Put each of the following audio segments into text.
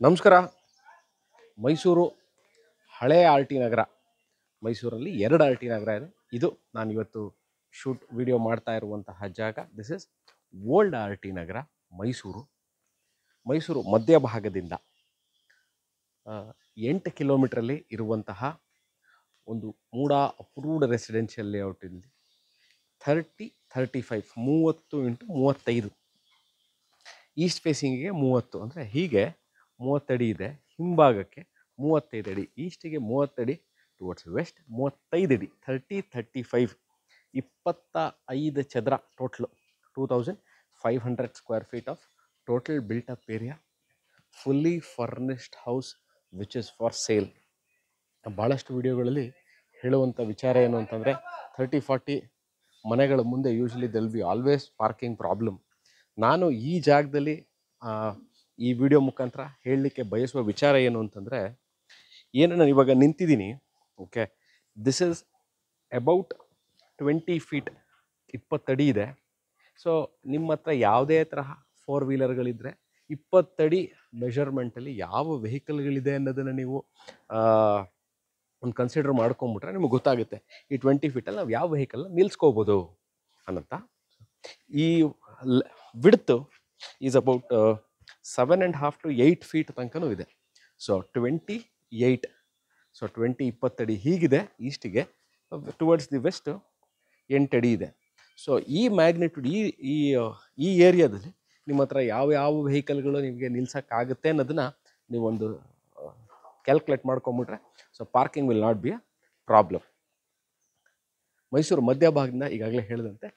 ನಮಸ್ಕಾರ. ಮೈಸೂರು ಹಳೆಯ R T ನಗರ. ಮೈಸೂರಲ್ಲಿ 2 ಆರ್ ಟಿ ನಗರ ಇದೆ. ಇದು ನಾನಿವತ್ತು ವಿಡಿಯೋ ಮಾಡ್ತಾ ಇರುವಂತಹ ಜಾಗ. This is old R T Nagar, Mysuru ಮಧ್ಯಭಾಗದಿಂದ 8 ಕಿಲೋಮೀಟ್ರಲ್ಲಿ ಇರುವಂತಹ ಒಂದು ಮೂಡ ಅಪ್ರೂವ್ಡ್ ರೆಸಿಡೆನ್ಷಿಯಲ್ ಲೇಔಟಿಂದ 30-35 30x35 ಈಸ್ಟ್ ಫೇಸಿಂಗಿಗೆ 30 ಅಂದರೆ ಹೀಗೆ 30 ಅಡಿ ಇದೆ. ಹಿಂಭಾಗಕ್ಕೆ 35 ಅಡಿ, ಈಸ್ಟಿಗೆ 30 ಅಡಿ, ಟುವರ್ಡ್ಸ್ ವೆಸ್ಟ್ 35 ಅಡಿ, 30-35 25 ಚದರ total. 2500 square feet of total built up area, fully furnished house which is for sale. ಭಾಳಷ್ಟು ವಿಡಿಯೋಗಳಲ್ಲಿ ಹೇಳುವಂಥ ವಿಚಾರ ಏನು ಅಂತಂದರೆ 30-40 ಮನೆಗಳ ಮುಂದೆ usually there'll be always parking problem. ನಾನು ಈ ಜಾಗದಲ್ಲಿ ಈ ವಿಡಿಯೋ ಮುಖಾಂತರ ಹೇಳಲಿಕ್ಕೆ ಬಯಸುವ ವಿಚಾರ ಏನು ಅಂತಂದರೆ, ಏನು ನಾನು ಇವಾಗ ನಿಂತಿದ್ದೀನಿ, okay, this is about 20 feet 20 ಅಡಿ ಇದೆ. ಸೊ ನಿಮ್ಮ ಹತ್ರ ಯಾವುದೇ ತರಹ 4 ವೀಲರ್ಗಳಿದ್ದರೆ 20 ಅಡಿ ಮೆಷರ್ಮೆಂಟಲ್ಲಿ ಯಾವ ವೆಹಿಕಲ್ಗಳಿದೆ ಅನ್ನೋದನ್ನು ನೀವು ಒಂದು ಕನ್ಸಿಡರ್ ಮಾಡ್ಕೊಂಬಿಟ್ರೆ ನಿಮಗೆ ಗೊತ್ತಾಗುತ್ತೆ ಈ 20 ಫೀಟಲ್ಲಿ ನಾವು ಯಾವ ವೆಹಿಕಲ್ನ ನಿಲ್ಲಿಸ್ಕೋಬೋದು ಅನ್ನಂತ. ಈ width is about 7.5 to 8 feet ತನಕನೂ ಇದೆ. ಸೊ 28, ಸೊ 20 ಅಡಿ ಹೀಗಿದೆ ಈಸ್ಟಿಗೆ. ಟುವರ್ಡ್ಸ್ ದಿ ವೆಸ್ಟ್ 8 ಅಡಿ ಇದೆ. ಸೊ ಈ ಮ್ಯಾಗ್ನಿಟ್ಯೂಡ್ ಈ ಏರಿಯಾದಲ್ಲಿ ನಿಮ್ಮ ಹತ್ರ ಯಾವ ವೆಹಿಕಲ್ಗಳು ನಿಮಗೆ ನಿಲ್ಸೋಕ್ಕಾಗುತ್ತೆ ಅನ್ನೋದನ್ನು ನೀವೊಂದು ಕ್ಯಾಲ್ಕುಲೇಟ್ ಮಾಡ್ಕೊಂಬಿಟ್ರೆ so parking will not be a problem. Mysuru ಮಧ್ಯಭಾಗದಿಂದ ಈಗಾಗಲೇ ಹೇಳಿದಂತೆ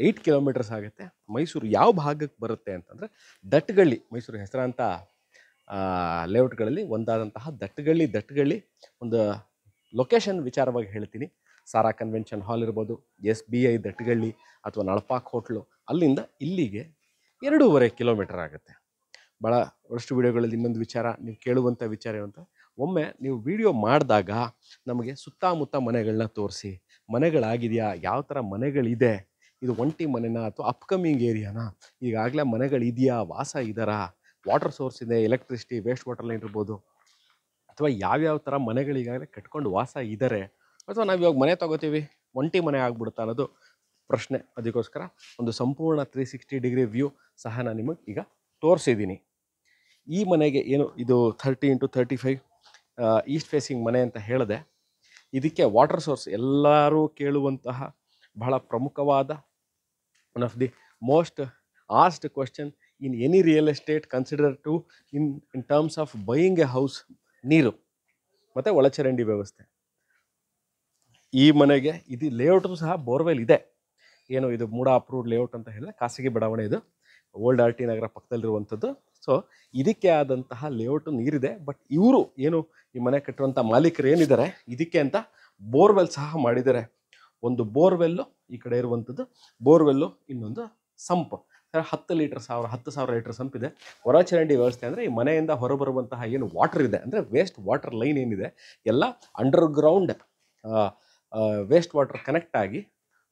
8 ಕಿಲೋಮೀಟರ್ಸ್ ಆಗುತ್ತೆ. ಮೈಸೂರು ಯಾವ ಭಾಗಕ್ಕೆ ಬರುತ್ತೆ ಅಂತಂದರೆ ದಟ್ಟಗಳ್ಳಿ, ಮೈಸೂರು ಹೆಸರಾಂತ ಲೇಔಟ್ಗಳಲ್ಲಿ ಒಂದಾದಂತಹ ದಟ್ಟಗಳ್ಳಿ ಒಂದು ಲೊಕೇಶನ್ ವಿಚಾರವಾಗಿ ಹೇಳ್ತೀನಿ. ಸಾರಾ ಕನ್ವೆನ್ಷನ್ ಹಾಲ್ ಇರ್ಬೋದು, SBI ದಟ್ಟಗಳ್ಳಿ ಅಥವಾ ನಳಪಾಕ್ ಹೋಟ್ಲು, ಅಲ್ಲಿಂದ ಇಲ್ಲಿಗೆ 2.5 ಕಿಲೋಮೀಟರ್ ಆಗುತ್ತೆ. ಭಾಳ ವರ್ಷ ವಿಡಿಯೋಗಳಲ್ಲಿ ಇನ್ನೊಂದು ವಿಚಾರ ನೀವು ಕೇಳುವಂಥ ವಿಚಾರ ಏನಂತ, ಒಮ್ಮೆ ನೀವು ವಿಡಿಯೋ ಮಾಡಿದಾಗ ನಮಗೆ ಸುತ್ತಮುತ್ತ ಮನೆಗಳನ್ನ ತೋರಿಸಿ, ಮನೆಗಳಾಗಿದೆಯಾ, ಯಾವ ಥರ ಮನೆಗಳಿದೆ, ಇದು ಒಂಟಿ ಮನೆನಾ ಅಥವಾ ಅಪ್ಕಮಿಂಗ್ ಏರಿಯಾನಾ, ಈಗಾಗಲೇ ಮನೆಗಳಿದೆಯಾ, ವಾಸ ಇದ್ದಾರಾ, ವಾಟರ್ ಸೋರ್ಸ್ ಇದೆ, ಎಲೆಕ್ಟ್ರಿಸಿಟಿ, ವೇಸ್ಟ್ ವಾಟರ್ ಲೈನ್ ಇರ್ಬೋದು, ಅಥವಾ ಯಾವ್ಯಾವ ಥರ ಮನೆಗಳು ಈಗಾಗಲೇ ಕಟ್ಕೊಂಡು ವಾಸ ಇದ್ದಾರೆ, ಅಥವಾ ನಾವು ಇವಾಗ ಮನೆ ತೊಗೋತೀವಿ ಒಂಟಿ ಮನೆ ಆಗ್ಬಿಡುತ್ತಾ ಅನ್ನೋದು ಪ್ರಶ್ನೆ. ಅದಕ್ಕೋಸ್ಕರ ಒಂದು ಸಂಪೂರ್ಣ 360 ಡಿಗ್ರಿ ವ್ಯೂ ಸಹ ನಾನು ನಿಮಗೆ ಈಗ ತೋರಿಸಿದ್ದೀನಿ. ಈ ಮನೆಗೆ ಏನು ಇದು 30x35 ಈಸ್ಟ್ ಫೇಸಿಂಗ್ ಮನೆ ಅಂತ ಹೇಳಿದೆ. ಇದಕ್ಕೆ ವಾಟರ್ ಸೋರ್ಸ್ ಎಲ್ಲರೂ ಕೇಳುವಂತಹ ಬಹಳ ಪ್ರಮುಖವಾದ one of the most asked question in any real estate consider to in terms of buying a house, ನೀರು ಮತ್ತು ಒಳಚರಂಡಿ ವ್ಯವಸ್ಥೆ. ಈ ಮನೆಗೆ ಇದು ಲೇಔಟು ಸಹ ಬೋರ್ವೆಲ್ ಇದೆ. ಏನು ಇದು ಮೂಡ ಅಪ್ರೂವ್ಡ್ ಲೇಔಟ್ ಅಂತ ಹೇಳಿದ್ರೆ ಖಾಸಗಿ ಬಡಾವಣೆ, ಇದು ಓಲ್ಡ್ ಆರ್ ಟಿ ನಗರ ಪಕ್ಕದಲ್ಲಿರುವಂಥದ್ದು. ಸೊ ಇದಕ್ಕೆ ಆದಂತಹ ಲೇಔಟು ನೀರಿದೆ. ಬಟ್ ಇವರು ಏನು ಈ ಮನೆ ಕಟ್ಟುವಂಥ ಮಾಲೀಕರು ಏನಿದ್ದಾರೆ, ಇದಕ್ಕೆ ಅಂತ ಬೋರ್ವೆಲ್ ಸಹ ಮಾಡಿದ್ದಾರೆ. ಒಂದು ಬೋರ್ವೆಲ್ಲು ಈ ಕಡೆ ಇರುವಂಥದ್ದು ಬೋರ್ವೆಲ್ಲು, ಇನ್ನೊಂದು ಸಂಪ್, 10,000 ಲೀಟರ್ ಸಂಪ್ ಇದೆ. ಹೊರಚರಂಡಿ ವ್ಯವಸ್ಥೆ ಅಂದರೆ ಈ ಮನೆಯಿಂದ ಹೊರಬರುವಂತಹ ಏನು ವಾಟರ್ ಇದೆ, ಅಂದರೆ ವೇಸ್ಟ್ ವಾಟರ್ ಲೈನ್ ಏನಿದೆ, ಎಲ್ಲ ಅಂಡರ್ಗ್ರೌಂಡ್ ವೇಸ್ಟ್ ವಾಟರ್ ಕನೆಕ್ಟ್ ಆಗಿ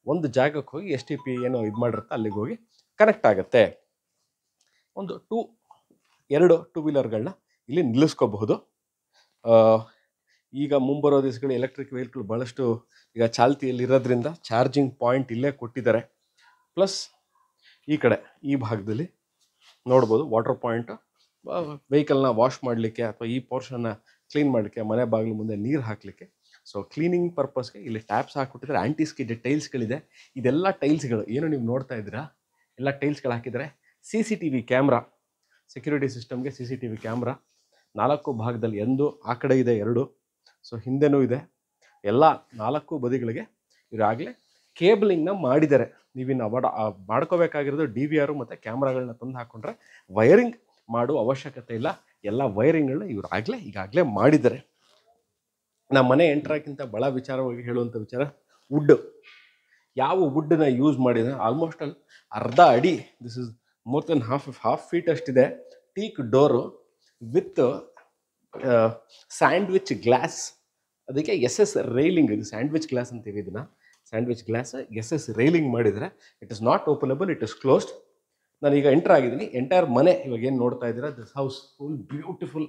ಒಂದು ಜಾಗಕ್ಕೆ ಹೋಗಿ STP ಏನೋ ಇದು ಮಾಡಿರುತ್ತೆ ಅಲ್ಲಿಗೆ ಹೋಗಿ ಕನೆಕ್ಟ್ ಆಗುತ್ತೆ. ಒಂದು 2 ಟೂ ವೀಲರ್ಗಳನ್ನ ಇಲ್ಲಿ ನಿಲ್ಲಿಸ್ಕೋಬಹುದು. ಈಗ ಮುಂಬರೋ ದಿವಸಗಳು ಎಲೆಕ್ಟ್ರಿಕ್ ವೆಹಿಕಲ್ ಭಾಳಷ್ಟು ಈಗ ಚಾಲ್ತಿಯಲ್ಲಿರೋದ್ರಿಂದ ಚಾರ್ಜಿಂಗ್ ಪಾಯಿಂಟ್ ಇಲ್ಲೇ ಕೊಟ್ಟಿದ್ದಾರೆ. ಪ್ಲಸ್ ಈ ಕಡೆ ಈ ಭಾಗದಲ್ಲಿ ನೋಡ್ಬೋದು ವಾಟರ್ ಪಾಯಿಂಟ್, ವೆಹಿಕಲ್ನ ವಾಶ್ ಮಾಡಲಿಕ್ಕೆ ಅಥವಾ ಈ ಪೋರ್ಷನ್ನ ಕ್ಲೀನ್ ಮಾಡಲಿಕ್ಕೆ, ಮನೆ ಬಾಗಿಲು ಮುಂದೆ ನೀರು ಹಾಕಲಿಕ್ಕೆ. ಸೊ ಕ್ಲೀನಿಂಗ್ ಪರ್ಪಸ್ಗೆ ಇಲ್ಲಿ ಟ್ಯಾಪ್ಸ್ ಹಾಕ್ಬಿಟ್ಟಿದ್ದಾರೆ. ಆ್ಯಂಟಿ ಸ್ಕಿಡ್ ಟೈಲ್ಸ್ಗಳಿದೆ. ಇದೆಲ್ಲ ಟೈಲ್ಸ್ಗಳು ಏನು ನೀವು ನೋಡ್ತಾ ಇದ್ದೀರಾ, ಎಲ್ಲ ಟೈಲ್ಸ್ಗಳು ಹಾಕಿದ್ದಾರೆ. CCTV ಕ್ಯಾಮ್ರಾ, ಸೆಕ್ಯೂರಿಟಿ ಸಿಸ್ಟಮ್ಗೆ CCTV ಕ್ಯಾಮ್ರಾ 4 ಭಾಗದಲ್ಲಿ, ಒಂದು ಆ ಕಡೆ ಇದೆ, 2 ಸೊ ಹಿಂದೆನೂ ಇದೆ. ಎಲ್ಲ 4 ಬದಿಗಳಿಗೆ ಇವಾಗಲೇ ಕೇಬಲಿಂಗ್ನ ಮಾಡಿದ್ದಾರೆ. ನೀವಿನ್ನು ಮಾಡ್ಕೋಬೇಕಾಗಿರೋದು DVR ಮತ್ತು ಕ್ಯಾಮ್ರಾಗಳನ್ನ ತಂದು ಹಾಕ್ಕೊಂಡ್ರೆ ವೈರಿಂಗ್ ಮಾಡುವ ಅವಶ್ಯಕತೆ ಇಲ್ಲ. ಎಲ್ಲ ವೈರಿಂಗ್ಗಳನ್ನ ಇವರು ಈಗಾಗಲೇ ಮಾಡಿದ್ದಾರೆ. ನಮ್ಮ ಮನೆ ಎಂಟ್ರಾಕ್ಕಿಂತ ಭಾಳ ವಿಚಾರವಾಗಿ ಹೇಳುವಂಥ ವಿಚಾರ ವುಡ್. ಯಾವ ವುಡ್ಡನ್ನ ಯೂಸ್ ಮಾಡಿದರೆ ಆಲ್ಮೋಸ್ಟ್ ಅಲ್ಲಿ ಅರ್ಧ ಅಡಿ, this is more than half feet ಅಷ್ಟಿದೆ. Teak door with sandwich glass, ಅದಕ್ಕೆ SS ರೈಲಿಂಗ್, ಇದು ಸ್ಯಾಂಡ್ವಿಚ್ ಗ್ಲಾಸ್ ಅಂತೀವಿ ಇದನ್ನು. ಸ್ಯಾಂಡ್ವಿಚ್ ಗ್ಲಾಸ್ SS ರೈಲಿಂಗ್ ಮಾಡಿದರೆ it is not openable, it is closed. ನಾನೀಗ ಎಂಟರ್ ಆಗಿದ್ದೀನಿ. ಎಂಟೈರ್ ಮನೆ ಇವಾಗ ಏನು ನೋಡ್ತಾ ಇದ್ದೀರಾ, this house full beautiful.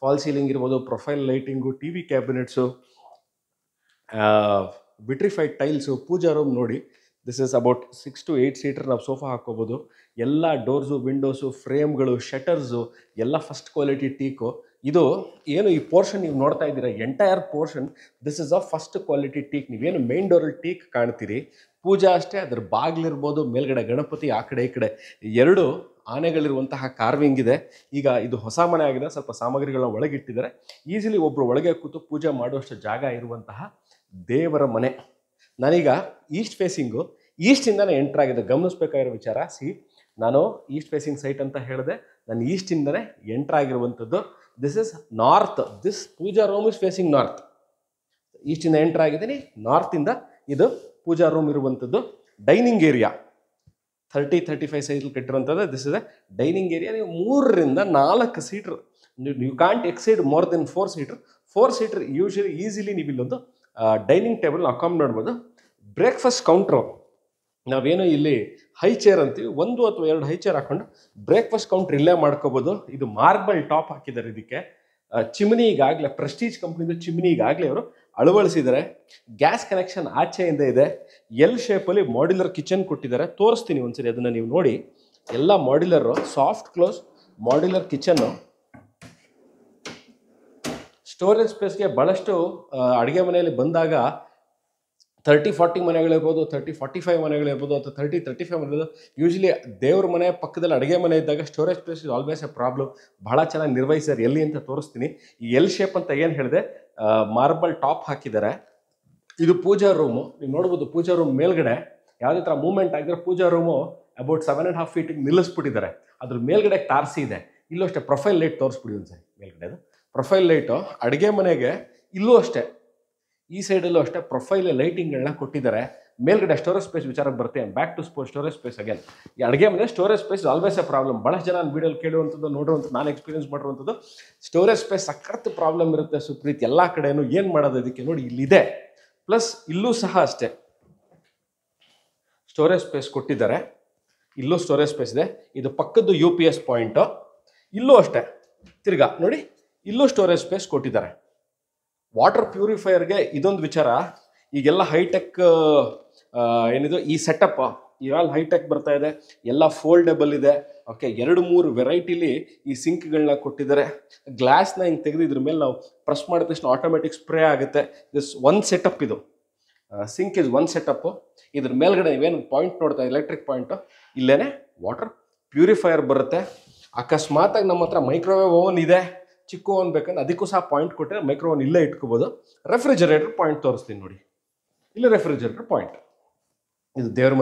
False ceiling ಇರ್ಬೋದು, profile lighting, T V cabinets, vitrified tiles, puja room ನೋಡಿ. This is about 6 to 8 seater ನಾವು ಸೋಫಾ ಹಾಕ್ಕೋಬೋದು. ಎಲ್ಲ ಡೋರ್ಸು, ವಿಂಡೋಸು, ಫ್ರೇಮ್ಗಳು, ಶಟರ್ಸು ಎಲ್ಲ ಫಸ್ಟ್ ಕ್ವಾಲಿಟಿ ಟೀಕು. ಇದು ಏನು ಈ ಪೋರ್ಷನ್ ನೀವು ನೋಡ್ತಾ ಇದ್ದೀರಾ, entire portion this is a first quality teak. ನೀವೇನು ಮೇನ್ ಡೋರಲ್ಲಿ ಟೀಕ್ ಕಾಣ್ತೀರಿ, ಪೂಜಾ ಅಷ್ಟೇ, ಅದ್ರ ಬಾಗಿಲಿರ್ಬೋದು, ಮೇಲ್ಗಡೆ ಗಣಪತಿ, ಆ ಕಡೆ ಈ ಕಡೆ 2 ಆನೆಗಳಿರುವಂತಹ ಕಾರ್ವಿಂಗ್ ಇದೆ. ಈಗ ಇದು ಹೊಸ ಮನೆ ಆಗಿದೆ, ಸ್ವಲ್ಪ ಸಾಮಗ್ರಿಗಳನ್ನ ಒಳಗಿಟ್ಟಿದ್ದಾರೆ. ಈಸಿಲಿ ಒಬ್ಬರು ಒಳಗೆ ಕೂತು ಪೂಜೆ ಮಾಡುವಷ್ಟು ಜಾಗ ಇರುವಂತಹ ದೇವರ ಮನೆ. ನಾನೀಗ ಈಸ್ಟ್ ಫೇಸಿಂಗು, ಈಸ್ಟಿಂದನೇ ಎಂಟ್ರ್ ಆಗಿದೆ. ಗಮನಿಸ್ಬೇಕಾಗಿರೋ ವಿಚಾರ, ನಾನು ಈಸ್ಟ್ ಫೇಸಿಂಗ್ ಸೈಟ್ ಅಂತ ಹೇಳಿದೆ, ನಾನು ಈಸ್ಟಿಂದನೇ ಎಂಟ್ರ್ ಆಗಿರುವಂಥದ್ದು. This is north. This puja room is facing north. ಈಸ್ಟಿಂದ ಎಂಟ್ರ್ ಆಗಿದ್ದೀನಿ, ನಾರ್ತಿಂದ ಇದು ಪೂಜಾ ರೂಮ್ ಇರುವಂಥದ್ದು. ಡೈನಿಂಗ್ ಏರಿಯಾ 30-35 ಸೈಜಲ್ಲಿ ಕಟ್ಟಿರುವಂಥದ್ದು. This is a dining area. ನೀವು 3 ರಿಂದ 4 seater, you can't exceed more than 4 seater. 4 seater usually easily ನೀವು ಇಲ್ಲೊಂದು ಡೈನಿಂಗ್ ಟೇಬಲ್ ಅಕಾಮ್ ನೋಡ್ಬೋದು. ಬ್ರೇಕ್ಫಾಸ್ಟ್ ಕೌಂಟ್ರು, ನಾವೇನೋ ಇಲ್ಲಿ ಹೈ ಚೇರ್ ಅಂತೀವಿ, 1 ಅಥವಾ 2 ಹೈ ಚೇರ್ ಹಾಕೊಂಡು ಬ್ರೇಕ್ಫಾಸ್ಟ್ ಕೌಂಟ್ರ್ ಇಲ್ಲೇ ಮಾಡ್ಕೋಬೋದು. ಇದು ಮಾರ್ಬಲ್ ಟಾಪ್ ಹಾಕಿದ್ದಾರೆ ಇದಕ್ಕೆ. ಚಿಮ್ನಿ ಈಗಾಗಲೇ ಪ್ರೆಸ್ಟೀಜ್ ಕಂಪ್ನಿದು ಚಿಮ್ನಿ ಈಗಾಗಲೇ ಅವರು ಅಳವಡಿಸಿದ್ದಾರೆ. ಗ್ಯಾಸ್ ಕನೆಕ್ಷನ್ ಆಚೆಯಿಂದ ಇದೆ. ಎಲ್ ಶೇಪಲ್ಲಿ ಮಾಡ್ಯುಲರ್ ಕಿಚನ್ ಕೊಟ್ಟಿದ್ದಾರೆ. ತೋರಿಸ್ತೀನಿ ಒಂದ್ಸರಿ, ಅದನ್ನು ನೀವು ನೋಡಿ. ಎಲ್ಲ modular, soft close modular kitchen. Storage ಸ್ಪೇಸ್ಗೆ ಭಾಳಷ್ಟು ಅಡುಗೆ ಮನೆಯಲ್ಲಿ ಬಂದಾಗ 30-40 ಮನೆಗಳಿರ್ಬೋದು, 30-45 ಮನೆಗಳಿರ್ಬೋದು, ಅಥವಾ 30-35 ಮನೆಗಳು. ಯೂಶಲಿ ದೇವ್ರ ಮನೆ ಪಕ್ಕದಲ್ಲಿ ಅಡುಗೆ ಮನೆ ಇದ್ದಾಗ storage space is always a problem. ಭಾಳ ಚೆನ್ನಾಗಿ ನಿರ್ವಹಿಸ್ಯಾರ. ಎಲ್ಲಿ ಅಂತ ತೋರಿಸ್ತೀನಿ. ಈ ಎಲ್ ಶೇಪ್ ಅಂತ ಏನು ಹೇಳಿದೆ, ಮಾರ್ಬಲ್ ಟಾಪ್ ಹಾಕಿದ್ದಾರೆ. ಇದು ಪೂಜಾ ರೂಮು. ನೀವು ನೋಡ್ಬೋದು, ಪೂಜಾ ರೂಮ್ ಮೇಲ್ಗಡೆ ಯಾವುದೇ ಥರ ಮೂವ್ಮೆಂಟ್ ಆಗಿದ್ರೆ ಪೂಜಾ ರೂಮು ಅಬೌಟ್ 7.5 ಫೀಟಿಗೆ ನಿಲ್ಲಿಸ್ಬಿಟ್ಟಿದ್ದಾರೆ. ಅದ್ರ ಮೇಲ್ಗಡೆ ಟಾರ್ಸಿ ಇದೆ. ಇಲ್ಲೂ ಅಷ್ಟೇ ಪ್ರೊಫೈಲ್ ಲೈಟ್ ತೋರಿಸ್ಬಿಡಿ ಒಂದ್ಸರಿ. ಮೇಲ್ಗಡೆ ಅದು ಪ್ರೊಫೈಲ್ ಲೈಟು. ಅಡುಗೆ ಮನೆಗೆ ಇಲ್ಲೂ ಅಷ್ಟೇ, ಈ ಸೈಡಲ್ಲೂ ಅಷ್ಟೇ ಪ್ರೊಫೈಲ್ ಲೈಟಿಂಗ್ಗಳನ್ನ ಕೊಟ್ಟಿದ್ದಾರೆ. ಮೇಲ್ಗಡೆ ಸ್ಟೋರೇಜ್ ಸ್ಪೇಸ್ ವಿಚಾರಕ್ಕೆ ಬರ್ತೀನಿ. Back to storage space again. ಈ ಅಡುಗೆ ಮನೆ storage space always a problem. ಭಾಳಷ್ಟು ಜನ ನಾನು ವೀಡಿಯೋಲಿ ಕೇಳುವಂಥದ್ದು, ನೋಡುವಂಥದ್ದು, ನಾನು ಎಕ್ಸ್ಪೀರಿಯನ್ಸ್ ಮಾಡಿರುವಂಥದ್ದು. ಸ್ಟೋರೇಜ್ ಸ್ಪೇಸ್ ಸಖತ್ ಪ್ರಾಬ್ಲಮ್ ಇರುತ್ತೆ ಸುಪ್ರೀತ್, ಎಲ್ಲ ಕಡೆಯೂ. ಏನು ಮಾಡೋದು ಇದಕ್ಕೆ ನೋಡಿ, ಇಲ್ಲಿದೆ. ಪ್ಲಸ್ ಇಲ್ಲೂ ಸಹ ಅಷ್ಟೇ ಸ್ಟೋರೇಜ್ ಸ್ಪೇಸ್ ಕೊಟ್ಟಿದ್ದಾರೆ. ಇಲ್ಲೂ ಸ್ಟೋರೇಜ್ ಸ್ಪೇಸ್ ಇದೆ. ಇದು ಪಕ್ಕದ್ದು UPS ಪಾಯಿಂಟು. ಇಲ್ಲೂ ಅಷ್ಟೇ ತಿರ್ಗಾ ನೋಡಿ, ಇಲ್ಲೂ ಸ್ಟೋರೇಜ್ ಸ್ಪೇಸ್ ಕೊಟ್ಟಿದ್ದಾರೆ. ವಾಟರ್ ಪ್ಯೂರಿಫೈಯರ್ಗೆ ಇದೊಂದು ವಿಚಾರ. ಈಗೆಲ್ಲ ಹೈಟೆಕ್ ಏನಿದು ಈ ಸೆಟಪ್ ಇವಾಗ ಹೈಟೆಕ್ ಬರ್ತಾ ಇದೆ. ಎಲ್ಲ ಫೋಲ್ಡಬಲ್ ಇದೆ. ಓಕೆ, 2-3 ವೆರೈಟಿಲಿ ಈ ಸಿಂಕ್ಗಳನ್ನ ಕೊಟ್ಟಿದ್ದಾರೆ. ಗ್ಲಾಸ್ನ ಹಿಂಗೆ ತೆಗೆದು ಇದ್ರ ಮೇಲೆ ನಾವು ಪ್ರೆಸ್ ಮಾಡಿದ ತಕ್ಷಣ ಆಟೋಮೆಟಿಕ್ ಸ್ಪ್ರೇ ಆಗುತ್ತೆ. ದಿಸ್ ಒಂದು ಸೆಟಪ್. ಇದು ಸಿಂಕ್ ಇಸ್ ಒಂದು ಸೆಟಪ್ಪು. ಇದ್ರ ಮೇಲ್ಗಡೆ ನೀವೇನು ಪಾಯಿಂಟ್ ನೋಡ್ತಾ ಎಲೆಕ್ಟ್ರಿಕ್ ಪಾಯಿಂಟು, ಇಲ್ಲೇ ವಾಟರ್ ಪ್ಯೂರಿಫೈಯರ್ ಬರುತ್ತೆ. ಅಕಸ್ಮಾತಾಗಿ ನಮ್ಮ ಹತ್ರ ಮೈಕ್ರೋವೇವ್ ಓವನ್ ಇದೆ, ಚಿಕ್ಕ ಓವನ್ ಬೇಕಂದ್ರೆ ಅದಕ್ಕೂ ಸಹ ಪಾಯಿಂಟ್ ಕೊಟ್ಟರೆ ಮೈಕ್ರೋ ಓವನ್ ಇಲ್ಲೇ ಇಟ್ಕೋಬೋದು. ರೆಫ್ರಿಜರೇಟರ್ ಪಾಯಿಂಟ್ ತೋರಿಸ್ತೀನಿ ನೋಡಿ. ಇಲ್ಲಿ ರೆಫ್ರಿಜರೇಟರ್ ಪಾಯಿಂಟ್. ಇದು ದೇವ್ರ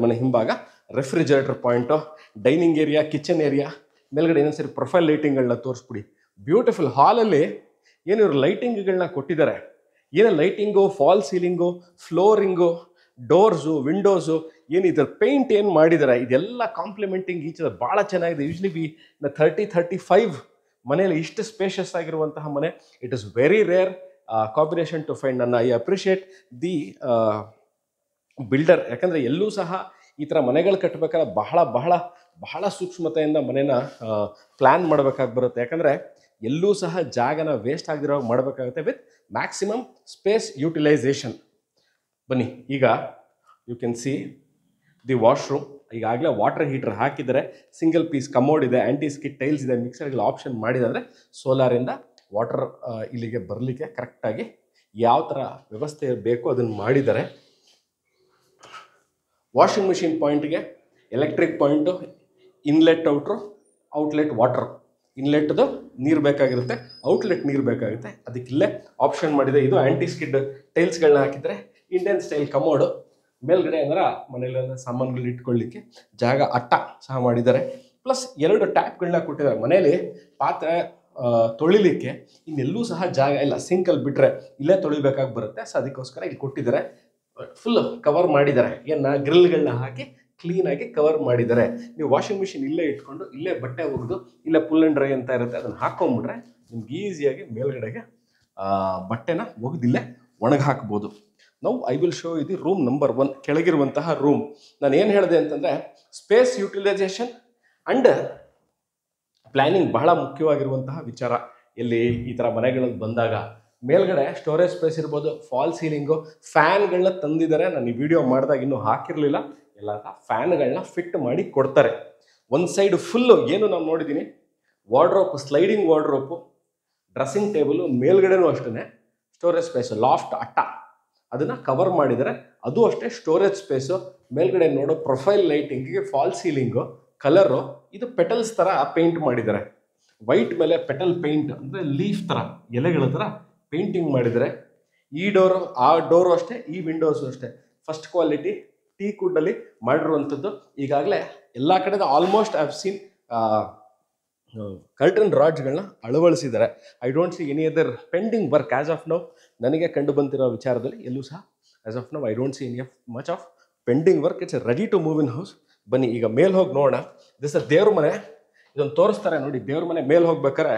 ಮನೆ ಹಿಂಭಾಗ refrigerator point. Dining area, kitchen area, ಮೇಲ್ಗಡೆ ಇನ್ನೊಂದು ಸರಿ ಪ್ರೊಫೈಲ್ ಲೈಟಿಂಗ್ಗಳನ್ನ ತೋರಿಸ್ಬಿಡಿ. ಬ್ಯೂಟಿಫುಲ್. ಹಾಲಲ್ಲಿ ಏನು ಇವರು ಲೈಟಿಂಗ್ಗಳನ್ನ ಕೊಟ್ಟಿದ್ದಾರೆ. ಏನೇ lighting, fall ceiling, flooring, doors, windows, ಏನಿದೆ ಪೇಂಟ್ ಏನು ಮಾಡಿದ್ದಾರೆ, ಇದೆಲ್ಲ ಕಾಂಪ್ಲಿಮೆಂಟಿಂಗ್ ಈಚ್ ಅದರ್ ಭಾಳ ಚೆನ್ನಾಗಿದೆ. ಯೂಶ್ಲಿ 30-35 ಮನೆಯಲ್ಲಿ ಇಷ್ಟು ಸ್ಪೇಷಿಯಸ್ ಆಗಿರುವಂತಹ ಮನೆ it is very rare combination to find. ನನ್ನ ಐ ಅಪ್ರಿಷಿಯೇಟ್ ದಿ ಬಿಲ್ಡರ್. ಯಾಕಂದರೆ ಎಲ್ಲೂ ಸಹ ಈ ಥರ ಮನೆಗಳು ಕಟ್ಟಬೇಕಾದ್ರೆ ಬಹಳ ಸೂಕ್ಷ್ಮತೆಯಿಂದ ಮನೇನ ಪ್ಲ್ಯಾನ್ ಮಾಡಬೇಕಾಗಿ ಬರುತ್ತೆ. ಯಾಕಂದರೆ ಎಲ್ಲೂ ಸಹ ಜಾಗನ ವೇಸ್ಟ್ ಆಗಿರೋ ಮಾಡಬೇಕಾಗುತ್ತೆ ವಿತ್ ಮ್ಯಾಕ್ಸಿಮಮ್ ಸ್ಪೇಸ್ ಯುಟಿಲೈಸೇಷನ್. ಬನ್ನಿ, ಈಗ you can see the washroom. ಈಗಾಗಲೇ ವಾಟರ್ ಹೀಟರ್ ಹಾಕಿದರೆ, ಸಿಂಗಲ್ ಪೀಸ್ ಕಮೋಡ್ ಇದೆ, ಆ್ಯಂಟಿ ಸ್ಕಿಡ್ ಟೈಲ್ಸ್ ಇದೆ, ಮಿಕ್ಸರ್ಗಳು ಆಪ್ಷನ್ ಮಾಡಿದರೆ ಸೋಲಾರಿಂದ ವಾಟರ್ ಇಲ್ಲಿಗೆ ಬರಲಿಕ್ಕೆ ಕರೆಕ್ಟಾಗಿ ಯಾವ ಥರ ವ್ಯವಸ್ಥೆ ಬೇಕೋ ಅದನ್ನು ಮಾಡಿದ್ದಾರೆ. ವಾಷಿಂಗ್ ಮಿಷಿನ್ ಪಾಯಿಂಟ್ಗೆ electric point, inlet outlet water. ಇನ್ಲೆಟ್ದು ನೀರು ಬೇಕಾಗಿರುತ್ತೆ, ಔಟ್ಲೆಟ್ ನೀರು ಬೇಕಾಗುತ್ತೆ, ಅದಕ್ಕಿಲ್ಲೇ ಆಪ್ಷನ್ ಮಾಡಿದೆ. ಇದು ಆ್ಯಂಟಿ ಸ್ಕಿಡ್ ಟೈಲ್ಸ್ಗಳನ್ನ ಹಾಕಿದರೆ ಇಂಡಿಯನ್ ಸ್ಟೈಲ್ ಕಮೋಡು. ಮೇಲ್ಗಡೆ ಅಂದ್ರೆ ಮನೇಲಿ ಸಾಮಾನುಗಳು ಇಟ್ಕೊಳ್ಳಿಕ್ಕೆ ಜಾಗ ಅಟ್ಟ ಸಹ ಮಾಡಿದ್ದಾರೆ. ಪ್ಲಸ್ 2 ಟ್ಯಾಪ್ಗಳನ್ನ ಕೊಟ್ಟಿದ್ದಾರೆ. ಮನೇಲಿ ಪಾತ್ರೆ ತೊಳಿಲಿಕ್ಕೆ ಇನ್ನೆಲ್ಲೂ ಸಹ ಜಾಗ ಇಲ್ಲ, ಸಿಂಕಲ್ಲಿ ಬಿಟ್ಟರೆ ಇಲ್ಲೇ ತೊಳಿಬೇಕಾಗಿ ಬರುತ್ತೆ. ಸೊ ಅದಕ್ಕೋಸ್ಕರ ಇಲ್ಲಿ ಕೊಟ್ಟಿದ್ದಾರೆ. ಫುಲ್ ಕವರ್ ಮಾಡಿದ್ದಾರೆ. ಗ್ರಿಲ್ಗಳನ್ನ ಹಾಕಿ ಕ್ಲೀನಾಗಿ ಕವರ್ ಮಾಡಿದ್ದಾರೆ. ನೀವು ವಾಷಿಂಗ್ ಮಿಷಿನ್ ಇಲ್ಲೇ ಇಟ್ಕೊಂಡು ಇಲ್ಲೇ ಬಟ್ಟೆ ಒಗೆದು ಇಲ್ಲೇ ಫುಲ್ ಆ್ಯಂಡ್ ಡ್ರೈ ಅಂತ ಇರುತ್ತೆ, ಅದನ್ನು ಹಾಕೊಂಡ್ಬಿಟ್ರೆ ನಿಮ್ಗೆ ಈಸಿಯಾಗಿ ಮೇಲ್ಗಡೆಗೆ ಬಟ್ಟೆನ ಒಗೆದಿಲ್ಲೇ ಒಣಗಿ ಹಾಕ್ಬೋದು. ನೌ ಐ ವಿಲ್ ಶೋ ಇದು ರೂಮ್ ನಂಬರ್ 1 ಕೆಳಗಿರುವಂತಹ ರೂಮ್. ನಾನು ಏನು ಹೇಳಿದೆ ಅಂತಂದರೆ ಸ್ಪೇಸ್ ಯುಟಿಲೈಸೇಷನ್ ಅಂಡ್ ಪ್ಲ್ಯಾನಿಂಗ್ ಬಹಳ ಮುಖ್ಯವಾಗಿರುವಂತಹ ವಿಚಾರ. ಇಲ್ಲಿ ಈ ಥರ ಮನೆಗಳಲ್ಲಿ ಬಂದಾಗ ಮೇಲ್ಗಡೆ ಸ್ಟೋರೇಜ್ ಸ್ಪೇಸ್ ಇರ್ಬೋದು, ಫಾಲ್ ಸೀಲಿಂಗು, ಫ್ಯಾನ್ಗಳನ್ನ ತಂದಿದ್ದಾರೆ. ನಾನು ಈ ವಿಡಿಯೋ ಮಾಡಿದಾಗ ಇನ್ನೂ ಹಾಕಿರಲಿಲ್ಲ. ಎಲ್ಲ ಫ್ಯಾನ್ಗಳನ್ನ ಫಿಟ್ ಮಾಡಿ ಕೊಡ್ತಾರೆ. ಒಂದು ಸೈಡ್ ಫುಲ್ಲು ಏನು ನಾನು ನೋಡಿದ್ದೀನಿ, wardrobe, sliding wardrobe, dressing table, ಮೇಲ್ಗಡೆನೂ ಅಷ್ಟೇ ಸ್ಟೋರೇಜ್ ಸ್ಪೇಸು, ಲಾಫ್ಟ್ ಅಟ್ಟ ಅದನ್ನು ಕವರ್ ಮಾಡಿದ್ದಾರೆ. ಅದು ಅಷ್ಟೇ ಸ್ಟೋರೇಜ್ ಸ್ಪೇಸು. ಮೇಲ್ಗಡೆ ನೋಡೋ ಪ್ರೊಫೈಲ್ ಲೈಟಿಂಗಿಗೆ ಫಾಲ್ ಸೀಲಿಂಗು, ಕಲರು ಇದು ಪೆಟಲ್ಸ್ ಥರ ಪೇಂಟ್ ಮಾಡಿದ್ದಾರೆ. ವೈಟ್ ಮೇಲೆ ಪೆಟಲ್ ಪೇಂಟ್ ಅಂದರೆ ಲೀಫ್ ಥರ, ಎಲೆಗಳ ಥರ ಪೇಂಟಿಂಗ್ ಮಾಡಿದ್ದಾರೆ. ಈ ಡೋರು, ಆ ಡೋರು ಅಷ್ಟೇ, ಈ ವಿಂಡೋಸು ಅಷ್ಟೇ ಫಸ್ಟ್ ಕ್ವಾಲಿಟಿ ಟೀ ಕುಡ್ಡಲ್ಲಿ ಮಾಡಿರುವಂಥದ್ದು. ಈಗಾಗಲೇ ಎಲ್ಲ ಕಡೆದ almost I have seen curtain ರಾಡ್ಸ್ಗಳನ್ನ ಅಳವಡಿಸಿದ್ದಾರೆ. I don't see any other pending work as of now. ನನಗೆ ಕಂಡು ಬಂದಿರೋ ವಿಚಾರದಲ್ಲಿ ಎಲ್ಲೂ ಸಹ as of now I don't see any of much of pending work. It's ready to move in house. ಬನ್ನಿ ಈಗ ಮೇಲೆ ಹೋಗಿ ನೋಡೋಣ. ದಿಸ್ ದೇವ್ರ ಮನೆ, ಇದನ್ನು ತೋರಿಸ್ತಾರೆ ನೋಡಿ. ದೇವ್ರ ಮನೆ ಮೇಲೆ ಹೋಗ್ಬೇಕಾರೆ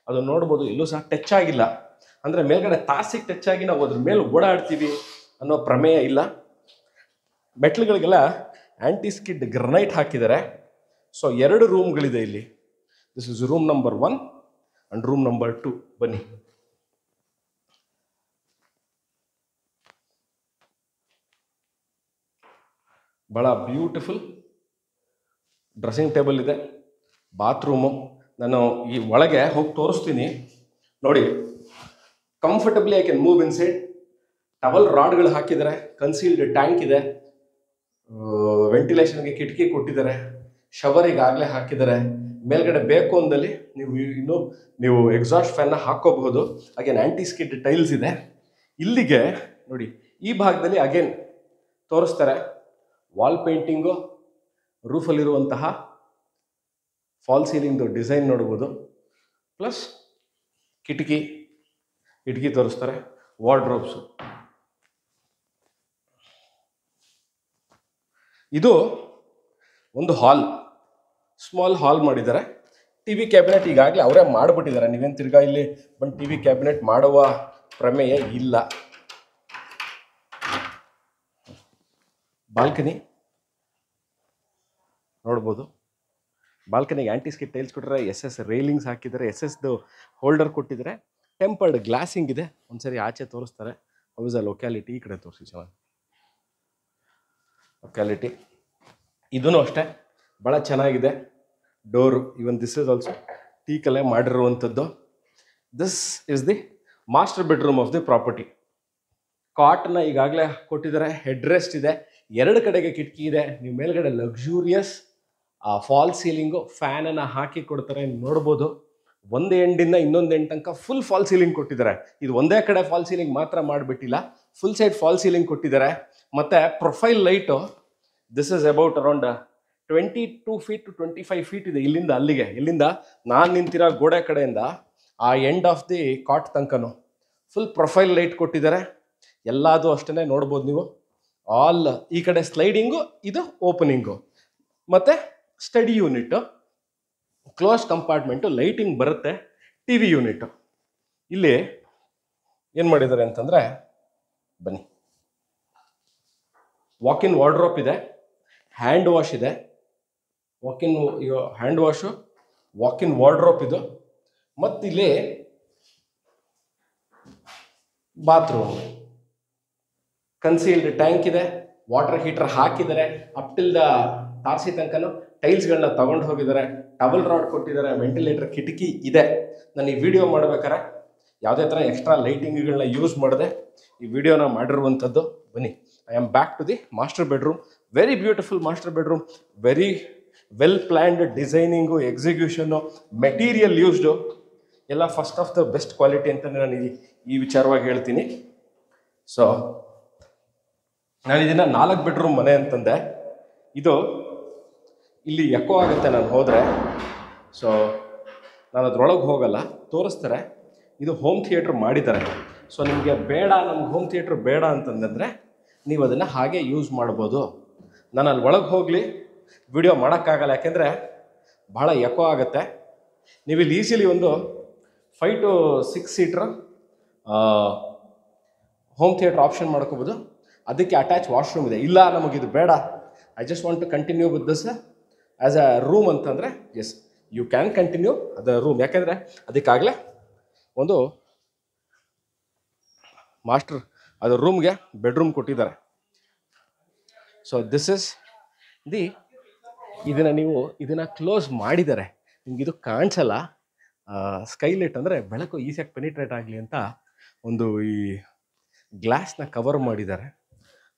ಅದನ್ನು ನೋಡ್ಬೋದು, ಎಲ್ಲೂ ಸಹ ಟಚ್ ಆಗಿಲ್ಲ. ಅಂದರೆ ಮೇಲ್ಗಡೆ ತಾಸಿಗೆ ಟಚ್ ಆಗಿ ನಾವು ಅದ್ರ ಮೇಲೆ ಓಡಾಡ್ತೀವಿ ಅನ್ನೋ ಪ್ರಮೇಯ ಇಲ್ಲ. ಮೆಟ್ಲುಗಳಿಗೆಲ್ಲ ಆ್ಯಂಟಿ ಸ್ಕಿಡ್ ಗ್ರನೈಟ್ ಹಾಕಿದ್ದಾರೆ. ಸೊ 2 ರೂಮ್ಗಳಿದೆ ಇಲ್ಲಿ. This is room number 1 and room number 2. ಬನ್ನಿ. ಭಾಳ ಬ್ಯೂಟಿಫುಲ್ ಡ್ರೆಸ್ಸಿಂಗ್ ಟೇಬಲ್ ಇದೆ, ಬಾತ್ರೂಮು. ನಾನು ಈ ಒಳಗೆ ಹೋಗಿ ತೋರಿಸ್ತೀನಿ ನೋಡಿ. Comfortably I can move inside. Towel ರಾಡ್ಗಳು ಹಾಕಿದ್ದಾರೆ, ಕನ್ಸೀಲ್ಡ್ ಟ್ಯಾಂಕ್ ಇದೆ, ವೆಂಟಿಲೇಷನ್ಗೆ ಕಿಟಕಿ ಕೊಟ್ಟಿದ್ದಾರೆ, ಶವರಿಗೆ ಆಗಲೇ ಹಾಕಿದ್ದಾರೆ. ಮೇಲ್ಗಡೆ ಬೇಕು ಅಂದಲ್ಲಿ ನೀವು ಎಕ್ಸಾಸ್ಟ್ ಫ್ಯಾನ್ನ ಹಾಕೋಬಹುದು. ಅಗೇನ್ ಆ್ಯಂಟಿ ಸ್ಕಿಡ್ ಟೈಲ್ಸ್ ಇದೆ. ಇಲ್ಲಿಗೆ ನೋಡಿ, ಈ ಭಾಗದಲ್ಲಿ ಅಗೇನ್ ತೋರಿಸ್ತಾರೆ ವಾಲ್ ಪೇಂಟಿಂಗು, ರೂಫಲ್ಲಿರುವಂತಹ ಫಾಲ್ ಸೀಲಿಂಗ್ದು ಡಿಸೈನ್ ನೋಡ್ಬೋದು. ಪ್ಲಸ್ ಕಿಟಕಿ ತೋರಿಸ್ತಾರೆ, ವಾರ್ಡ್ರೋಬ್ಸು. ಇದು ಒಂದು ಹಾಲ್, ಸ್ಮಾಲ್ ಹಾಲ್ ಮಾಡಿದ್ದಾರೆ. ಟಿ ವಿ ಕ್ಯಾಬಿನೆಟ್ ಈಗಾಗಲೇ ಅವರೇ ಮಾಡಿಬಿಟ್ಟಿದ್ದಾರೆ. ನೀವೇನು ತಿರ್ಗಾ ಇಲ್ಲಿ ಬಂದು ಟಿ ವಿ ಕ್ಯಾಬಿನೆಟ್ ಮಾಡುವ ಪ್ರಮೇಯ ಇಲ್ಲ. ಬಾಲ್ಕನಿ ನೋಡ್ಬೋದು. ಬಾಲ್ಕನಿಗೆ ಆ್ಯಂಟಿ ಸ್ಕಿಡ್ ಟೈಲ್ಸ್ ಕೊಟ್ಟಿದ್ದಾರೆ, SS ರೈಲಿಂಗ್ಸ್ ಹಾಕಿದ್ದಾರೆ, SSದು ಹೋಲ್ಡರ್ ಕೊಟ್ಟಿದ್ದಾರೆ, ಟೆಂಪರ್ಡ್ ಗ್ಲಾಸಿಂಗ್ ಇದೆ. ಒಂದ್ಸರಿ ಆಚೆ ತೋರಿಸ್ತಾರೆ. ಹೌಸ್ ಅ ಲೊಕ್ಯಾಲಿಟಿ, ಈ ಕಡೆ ತೋರಿಸಿ ಚೆನ್ನಾಗಿ. ಲೊಕ್ಯಾಲಿಟಿ ಇದೂ ಅಷ್ಟೇ ಭಾಳ ಚೆನ್ನಾಗಿದೆ. Door even this is also ಟೀಕಲ್ಲೇ ಮಾಡಿರುವಂಥದ್ದು. This is the master bedroom of the property. ಕಾಟ್ನ ಈಗಾಗಲೇ ಕೊಟ್ಟಿದ್ದಾರೆ, ಹೆಡ್ ರೆಸ್ಟ್ ಇದೆ, 2 ಕಡೆಗೆ ಕಿಟಕಿ ಇದೆ. ನೀವು ಮೇಲ್ಗಡೆ ಲಕ್ಸುರಿಯಸ್ ಫಾಲ್ ಸೀಲಿಂಗು, ಫ್ಯಾನನ್ನು ಹಾಕಿ ಕೊಡ್ತಾರೆ ನೋಡ್ಬೋದು. ಒಂದು ಎಂಡಿಂದ ಇನ್ನೊಂದು ಎಂಡ್ ತನಕ ಫುಲ್ ಫಾಲ್ ಸೀಲಿಂಗ್ ಕೊಟ್ಟಿದ್ದಾರೆ. ಇದು ಒಂದೇ ಕಡೆ ಫಾಲ್ ಸೀಲಿಂಗ್ ಮಾತ್ರ ಮಾಡಿಬಿಟ್ಟಿಲ್ಲ, ಫುಲ್ ಸೈಡ್ ಫಾಲ್ ಸೀಲಿಂಗ್ ಕೊಟ್ಟಿದ್ದಾರೆ. ಮತ್ತು profile light this is about around 22 feet to 25 feet ಇದೆ ಇಲ್ಲಿಂದ ಅಲ್ಲಿಗೆ. ಇಲ್ಲಿಂದ ನಾನು ನಿಂತಿರೋ ಗೋಡೆ ಕಡೆಯಿಂದ ಆ ಎಂಡ್ ಆಫ್ ದಿ ಕಾಟ್ ತನಕನೂ ಫುಲ್ ಪ್ರೊಫೈಲ್ ಲೈಟ್ ಕೊಟ್ಟಿದ್ದಾರೆ. ಎಲ್ಲದೂ ಅಷ್ಟೇ ನೋಡ್ಬೋದು ನೀವು. ಆಲ್ ಈ ಕಡೆ ಸ್ಲೈಡಿಂಗು, ಇದು ಓಪನಿಂಗು, ಮತ್ತು study unit, close compartment, lighting ಬರುತ್ತೆ, ಟಿ ವಿ ಯೂನಿಟ್ಟು. ಇಲ್ಲಿ ಏನು ಮಾಡಿದ್ದಾರೆ ಅಂತಂದರೆ, ಬನ್ನಿ, ವಾಕಿನ್ ವಾರ್ಡ್ರೋಪ್ ಇದೆ, ಹ್ಯಾಂಡ್ ವಾಶ್ ಇದೆ, ಹ್ಯಾಂಡ್ ವಾಶು, ವಾಕಿನ್ ವಾರ್ಡ್ರೋಪ್ ಇದು, ಮತ್ತಿಲ್ಲಿ ಬಾತ್ರೂಮ್, ಕನ್ಸೀಲ್ಡ್ ಟ್ಯಾಂಕ್ ಇದೆ, ವಾಟರ್ ಹೀಟರ್ ಹಾಕಿದ್ದಾರೆ. ಅಪ್ ಟಿಲ್ ದ ತಾರಸಿ ತನಕನೂ ಟೈಲ್ಸ್ಗಳನ್ನ ತಗೊಂಡು ಹೋಗಿದ್ದಾರೆ, ಟವಲ್ ರಾಡ್ ಕೊಟ್ಟಿದ್ದಾರೆ, ವೆಂಟಿಲೇಟರ್ ಕಿಟಕಿ ಇದೆ. ನಾನು ಈ ವಿಡಿಯೋ ಮಾಡ್ಬೇಕಾರೆ ಯಾವುದೇ ಥರ ಎಕ್ಸ್ಟ್ರಾ ಲೈಟಿಂಗ್ಗಳನ್ನ ಯೂಸ್ ಮಾಡಿದೆ ಈ ವಿಡಿಯೋನ ಮಾಡಿರುವಂಥದ್ದು. ಬನ್ನಿ, I am back to the master bedroom. Very beautiful master bedroom, very well planned designing, execution, material used ಎಲ್ಲ first of the best quality ಅಂತ ನಾನು ಈ ವಿಚಾರವಾಗಿ ಹೇಳ್ತೀನಿ. ಸೊ ನಾನು ಇದನ್ನು 4 ಬೆಡ್ರೂಮ್ ಮನೆ ಅಂತಂದೆ. ಇದು ಇಲ್ಲಿ ಎಕೋ ಆಗುತ್ತೆ ನಾನು ಹೋದರೆ, ಸೊ ನಾನು ಅದರೊಳಗೆ ಹೋಗಲ್ಲ, ತೋರಿಸ್ತಾರೆ. ಇದು ಹೋಮ್ ಥಿಯೇಟ್ರ್ ಮಾಡಿದ್ದಾರೆ. ಸೊ ನಿಮಗೆ ಬೇಡ, ನಮ್ಗೆ ಹೋಮ್ ಥಿಯೇಟ್ರ್ ಬೇಡ ಅಂತಂದರೆ ನೀವು ಅದನ್ನು ಹಾಗೆ ಯೂಸ್ ಮಾಡ್ಬೋದು. ನಾನು ಅಲ್ಲಿ ಒಳಗೆ ಹೋಗಲಿ ವಿಡಿಯೋ ಮಾಡೋಕ್ಕಾಗಲ್ಲ, ಯಾಕೆಂದರೆ ಭಾಳ ಎಕೋ ಆಗುತ್ತೆ. ನೀವು ಇಲ್ಲಿ ಈಸಿಲಿ ಒಂದು 5 to 6 seater home theatre option ಮಾಡ್ಕೋಬೋದು. ಅದಕ್ಕೆ ಅಟ್ಯಾಚ್ ವಾಶ್ರೂಮ್ ಇದೆ. ಇಲ್ಲ ನಮಗಿದು ಬೇಡ, I just want to continue with this as a room ಅಂತಂದರೆ yes you can continue the room. ಯಾಕೆಂದರೆ ಅದಕ್ಕಾಗಲೇ ಒಂದು ಮಾಸ್ಟರ್ ಅದು ರೂಮ್ಗೆ ಬೆಡ್ರೂಮ್ ಕೊಟ್ಟಿದ್ದಾರೆ. ಸೊ ದಿಸ್ ಇಸ್ ದಿ ಇದನ್ನು ಕ್ಲೋಸ್ ಮಾಡಿದ್ದಾರೆ. ನಿಮ್ಗೆ ಇದು ಕಾಣಿಸಲ್ಲ, ಸ್ಕೈಲೈಟ್ ಅಂದರೆ ಬೆಳಕು ಈಸಿಯಾಗಿ ಪೆನಿಟ್ರೇಟ್ ಆಗಲಿ ಅಂತ ಒಂದು ಈ ಗ್ಲಾಸ್ನ ಕವರ್ ಮಾಡಿದ್ದಾರೆ.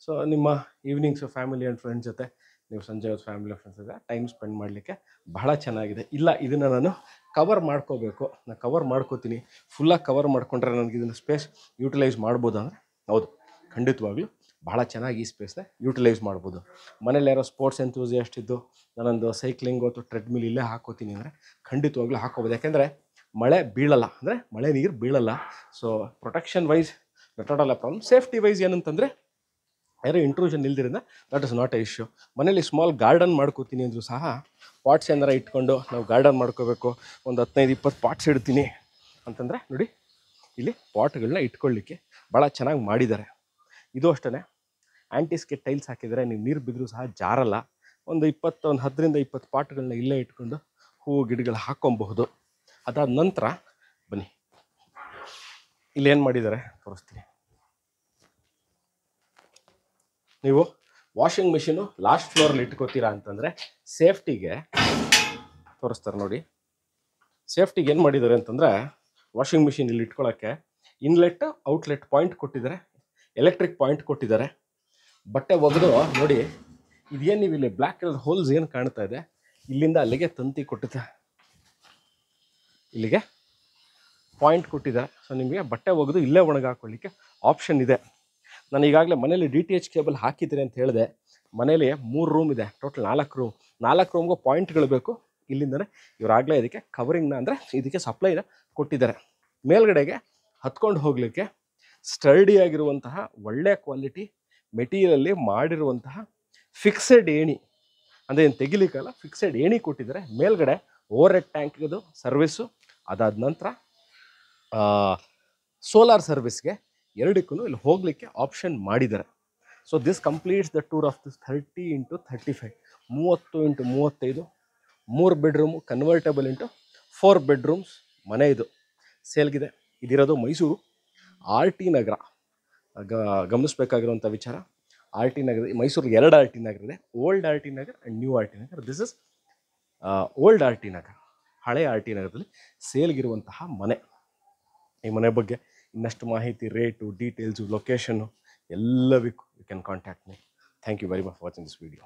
ಸೊ ನಿಮ್ಮ ಈವ್ನಿಂಗ್ಸು ಫ್ಯಾಮಿಲಿ ಆ್ಯಂಡ್ ಫ್ರೆಂಡ್ಸ್ ಜೊತೆ ನೀವು ಸಂಜೆ ಹೊತ್ತು ಫ್ಯಾಮಿಲಿ ಫ್ರೆಂಡ್ಸ್ ಜೊತೆ ಟೈಮ್ ಸ್ಪೆಂಡ್ ಮಾಡಲಿಕ್ಕೆ ಬಹಳ ಚೆನ್ನಾಗಿದೆ. ಇಲ್ಲ ಇದನ್ನು ನಾನು ಕವರ್ ಮಾಡ್ಕೋಬೇಕು, ನಾನು ಕವರ್ ಮಾಡ್ಕೋತೀನಿ, ಫುಲ್ಲಾಗಿ ಕವರ್ ಮಾಡಿಕೊಂಡ್ರೆ ನನಗೆ ಇದನ್ನು ಸ್ಪೇಸ್ ಯೂಟಿಲೈಸ್ ಮಾಡ್ಬೋದು ಅಂದರೆ ಹೌದು, ಖಂಡಿತವಾಗ್ಲೂ ಬಹಳ ಚೆನ್ನಾಗಿ ಈ ಸ್ಪೇಸ್ನ ಯೂಟಿಲೈಸ್ ಮಾಡ್ಬೋದು. ಮನೇಲಿ ಯಾರೋ ಸ್ಪೋರ್ಟ್ಸ್ ಎಂತೂಸಿಯಾಸ್ಟ್ ಇದ್ದು ನಾನೊಂದು ಸೈಕ್ಲಿಂಗು ಅಥವಾ ಟ್ರೆಡ್ಮಿಲ್ ಇಲ್ಲೇ ಹಾಕೋತೀನಿ ಅಂದರೆ ಖಂಡಿತವಾಗ್ಲೂ ಹಾಕೋಬೋದು. ಯಾಕೆಂದರೆ ಮಳೆ ಬೀಳಲ್ಲ, ಅಂದರೆ ಮಳೆ ನೀರು ಬೀಳಲ್ಲ. So protection wise not all a problem. Safety wise ಏನಂತಂದರೆ ಯಾರೋ ಇಂಟ್ರೂಷನ್ ಇಲ್ದಿರಿಂದ that is not a issue. ಮನೇಲಿ ಸ್ಮಾಲ್ ಗಾರ್ಡನ್ ಮಾಡ್ಕೋತೀನಿ ಅಂದರೂ ಸಹ ಪಾಟ್ಸ್ ಏನಾರ ಇಟ್ಕೊಂಡು ನಾವು ಗಾರ್ಡನ್ ಮಾಡ್ಕೋಬೇಕು, ಒಂದು 15-20 ಪಾಟ್ಸ್ ಇಡ್ತೀನಿ ಅಂತಂದರೆ ನೋಡಿ ಇಲ್ಲಿ ಪಾಟ್ಗಳನ್ನ ಇಟ್ಕೊಳ್ಳಿಕ್ಕೆ ಭಾಳ ಚೆನ್ನಾಗಿ ಮಾಡಿದ್ದಾರೆ. ಇದು ಅಷ್ಟೇ, ಆ್ಯಂಟಿಸ್ಕೆಟ್ ಟೈಲ್ಸ್ ಹಾಕಿದರೆ ನೀವು ನೀರು ಬಿದ್ದರೂ ಸಹ ಜಾರಲ್ಲ. ಒಂದು 10-20 ಪಾಟ್ಗಳನ್ನ ಇಲ್ಲೇ ಇಟ್ಕೊಂಡು ಹೂವು ಗಿಡಗಳು ಹಾಕ್ಕೊಬಹುದು. ಅದಾದ ನಂತರ ಬನ್ನಿ ಇಲ್ಲೇನು ಮಾಡಿದ್ದಾರೆ ತೋರಿಸ್ತೀನಿ. ನೀವು ವಾಷಿಂಗ್ ಮಿಷಿನು ಲಾಸ್ಟ್ ಫ್ಲೋರಲ್ಲಿ ಇಟ್ಕೋತೀರಾ ಅಂತಂದರೆ ಸೇಫ್ಟಿಗೆ ತೋರಿಸ್ತಾರೆ ನೋಡಿ. ಸೇಫ್ಟಿಗೆ ಏನು ಮಾಡಿದ್ದಾರೆ ಅಂತಂದರೆ ವಾಷಿಂಗ್ ಮಿಷಿನ್ ಇಲ್ಲಿ ಇಟ್ಕೊಳ್ಳೋಕ್ಕೆ ಇನ್ಲೆಟ್ ಔಟ್ಲೆಟ್ ಪಾಯಿಂಟ್ ಕೊಟ್ಟಿದ್ದಾರೆ, ಎಲೆಕ್ಟ್ರಿಕ್ ಪಾಯಿಂಟ್ ಕೊಟ್ಟಿದ್ದಾರೆ. ಬಟ್ಟೆ ಒಗೆದು ನೋಡಿ, ಇದೇನು ನೀವು ಇಲ್ಲಿ ಬ್ಲ್ಯಾಕ್ ಕಲರ್ ಹೋಲ್ಸ್ ಏನು ಕಾಣ್ತಾ ಇದೆ, ಇಲ್ಲಿಂದ ಅಲ್ಲಿಗೆ ತಂತಿ ಕೊಟ್ಟಿದೆ, ಇಲ್ಲಿಗೆ ಪಾಯಿಂಟ್ ಕೊಟ್ಟಿದ್ದಾರೆ. ಸೊ ನಿಮಗೆ ಬಟ್ಟೆ ಒಗೆದು ಇಲ್ಲೇ ಒಣಗಾಕೊಳ್ಳಿಕ್ಕೆ ಆಪ್ಷನ್ ಇದೆ. ನಾನು ಈಗಾಗಲೇ ಮನೇಲಿ DTH ಕೇಬಲ್ ಹಾಕಿದ್ದೀನಿ ಅಂತ ಹೇಳಿದೆ. ಮನೇಲಿ 3 ರೂಮ್ ಇದೆ, ಟೋಟಲ್ 4 ರೂಮ್. 4 ರೂಮ್ಗೂ ಪಾಯಿಂಟ್ಗಳು ಬೇಕು. ಇಲ್ಲಿಂದನೇ ಇವರಾಗಲೇ ಇದಕ್ಕೆ ಕವರಿಂಗ್ನ ಅಂದರೆ ಇದಕ್ಕೆ ಸಪ್ಲೈನ ಕೊಟ್ಟಿದ್ದಾರೆ. ಮೇಲ್ಗಡೆಗೆ ಹತ್ಕೊಂಡು ಹೋಗಲಿಕ್ಕೆ ಸ್ಟರ್ಡಿ ಆಗಿರುವಂತಹ ಒಳ್ಳೆಯ ಕ್ವಾಲಿಟಿ ಮೆಟೀರಿಯಲಲ್ಲಿ ಮಾಡಿರುವಂತಹ ಫಿಕ್ಸೆಡ್ ಏಣಿ, ಅಂದರೆ ಏನು ತೆಗಿಲಿಕ್ಕಲ್ಲ, ಫಿಕ್ಸೆಡ್ ಏಣಿ ಕೊಟ್ಟಿದ್ದಾರೆ. ಮೇಲ್ಗಡೆ ಓವರ್ ಹೆಡ್ ಟ್ಯಾಂಕ್ದು ಸರ್ವಿಸ್ಸು, ಅದಾದ ನಂತರ ಸೋಲಾರ್ ಸರ್ವಿಸ್ಗೆ ಎರಡಕ್ಕೂ ಇಲ್ಲಿ ಹೋಗಲಿಕ್ಕೆ ಆಪ್ಷನ್ ಮಾಡಿದ್ದಾರೆ. So this completes the tour of this 30 × 35 30 × 35 3 bedroom convertible into 4 bedrooms ಮನೆ ಇದು ಸೇಲ್ಗಿದೆ. ಇದಿರೋದು ಮೈಸೂರು RT ನಗರ. ಗಮನಿಸಬೇಕಾಗಿರುವಂಥ ವಿಚಾರ, RT ನಗರ ಮೈಸೂರಿಗೆ 2 RT ನಗರ ಇದೆ, old RT Nagar and new RT Nagar. This is old RT Nagar, ಹಳೆ RT ನಗರದಲ್ಲಿ ಸೇಲ್ಗಿರುವಂತಹ ಮನೆ. ಈ ಮನೆ ಬಗ್ಗೆ ಇನ್ನಷ್ಟು ಮಾಹಿತಿ, ರೇಟು, ಡೀಟೇಲ್ಸು, ಲೊಕೇಶನ್ನು ಎಲ್ಲವಕ್ಕೂ you can contact me. Thank you very much for watching this video.